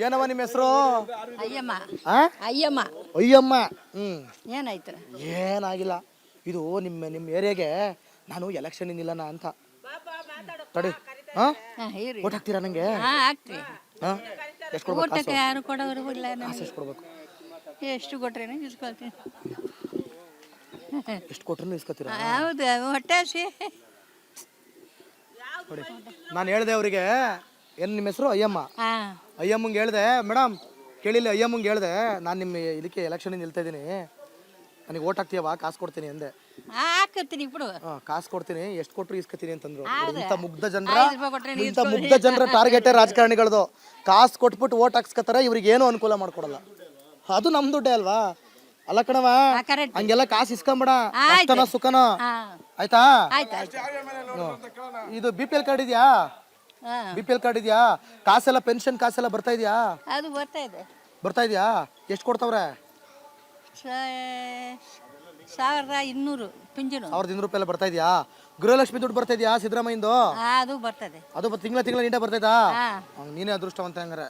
ಏನವ ನಿಮ್ಮ ಹೆಸರು? ಅಯ್ಯಮ್ಮ. ಆ ಅಯ್ಯಮ್ಮ. ಅಯ್ಯಮ್ಮ. ಏನಾಯ್ತು? ಏನಾಗಿಲ್ಲ. ಇದು ನಿಮ್ಮ ಏರಿಯಾಗೆ ನಾನು ಎಲೆಕ್ಷನ್ ನಿಲ್ಲನ ಅಂತ. ತಡಿ. ಓಟ್ ಹಾಕ್ತೀರಾ ನಂಗೆ? ಹಾಕ್ತಿ. ಎಷ್ಟು ಕೊಡ್ಬೇಕು? ಊಟಕ್ಕೆ ಯಾರು ಕೊಡೋರು ಇಲ್ಲ ಕಾಸು ಎಷ್ಟು ಕೊಡ್ಬೇಕು? ಎಷ್ಟು ಕೊಟ್ರೇನೆ ಇಸ್ಕೊಳ್ತೀನಿ. ಎಷ್ಟು ಕೊಟ್ರು ಇಸ್ಕೊತೀರಾ? ಹೌದು, ಹೊಟ್ಟೆ ಹಸಿ. ನೋಡಿ, ನಾನು ಹೇಳ್ದೆ ಅವರಿಗೆ, ಏನು ನಿಮ್ಮ ಹೆಸರು? ಅಯ್ಯಮ್ಮ. ಅಯ್ಯಮ್ಮಂಗೆ ಹೇಳ್ದೆ, ಮೇಡಮ್ ಕೇಳಿಲ್ಲ, ಅಯ್ಯಮ್ಮಂಗೆ ಹೇಳ್ದೆ, ನಾನು ನಿಮ್ಮ ಇದಕ್ಕೆ ಎಲೆಕ್ಷನ್ ನಿಲ್ತಾ ಇದ್ದೀನಿ, ನನಗೆ ಓಟ್ ಹಾಕ್ತೀಯವಾ, ಕಾಸು ಕೊಡ್ತೀನಿ ಅಂದೆ. ಹಾಕತ್ತೀನಿ ಬಿಡು. ಕಾಸು ಕೊಡ್ತೀನಿ, ಎಷ್ಟು ಕೊಟ್ಟರು ಇಸ್ಕೊತೀನಿ ಅಂತಂದ್ರು. ಹೌದಾ? ಇಂಥ ಮುಗ್ಧ ಜನರ 5 ರೂಪಾಯಿ ಕೊಟ್ರೆ ನೀನು ಇಂಥ ಮುಗ್ಧ ಜನರ ಟಾರ್ಗೆಟೇ ರಾಜಕಾರಣಿಗಳದು. ಕಾಸು ಕೊಟ್ಬಿಟ್ಟು ಓಟ್ ಹಾಕ್ಸ್ಕೊತಾರೆ, ಇವ್ರಿಗೆ ಏನೂ ಅನುಕೂಲ ಮಾಡ್ಕೊಡಲ್ಲ. ಅದು ನಮ್ಮ ದುಡ್ಡೇ ಅಲ್ವಾ? ಅಲ್ಲ ಕಣವ, ಕರೆಕ್ಟ್. ಹಂಗೆಲ್ಲ ಕಾಸು ಇಸ್ಕೊಂಬೇಡ. ಆಯ್ತು. ಕಷ್ಟನೋ ಸುಖನೋ, ಆಯ್ತಾ? ಆಯ್ತು ಆಯ್ತು. ಇದು BPL ಕಾರ್ಡ್ ಇದೆಯಾ? BPL ಕಾರ್ಡ್ ಇದೆಯಾ? ಕಾಸೆಲ್ಲ ಪೆನ್ಷನ್ ಕಾಸೆಲ್ಲ ಬರ್ತಾ ಇದೆಯಾ? ಅದು ಬರ್ತಾ ಇದೆ. ಬರ್ತಾ ಇದೆಯಾ? ಎಷ್ಟು ಕೊಡ್ತಾವ್ರೆ? 1200 ಪಿಂಚಣಿ. 1200 ರೂಪಾಯಿ ಎಲ್ಲ ಬರ್ತಾ ಇದೆಯಾ? ಗೃಹಲಕ್ಷ್ಮಿ ದುಡ್ಡು ಬರ್ತಾ ಇದೆಯಾ ಸಿದ್ದರಾಮಯ್ಯಂದು? ಅದು ಬರ್ತದೆ. ಅದು ತಿಂಗಳ ನೀಟಾಗಿ ಬರ್ತೈತಾ? ನೀನೇ ಅದೃಷ್ಟವಂತ ಹಂಗಾರೆ.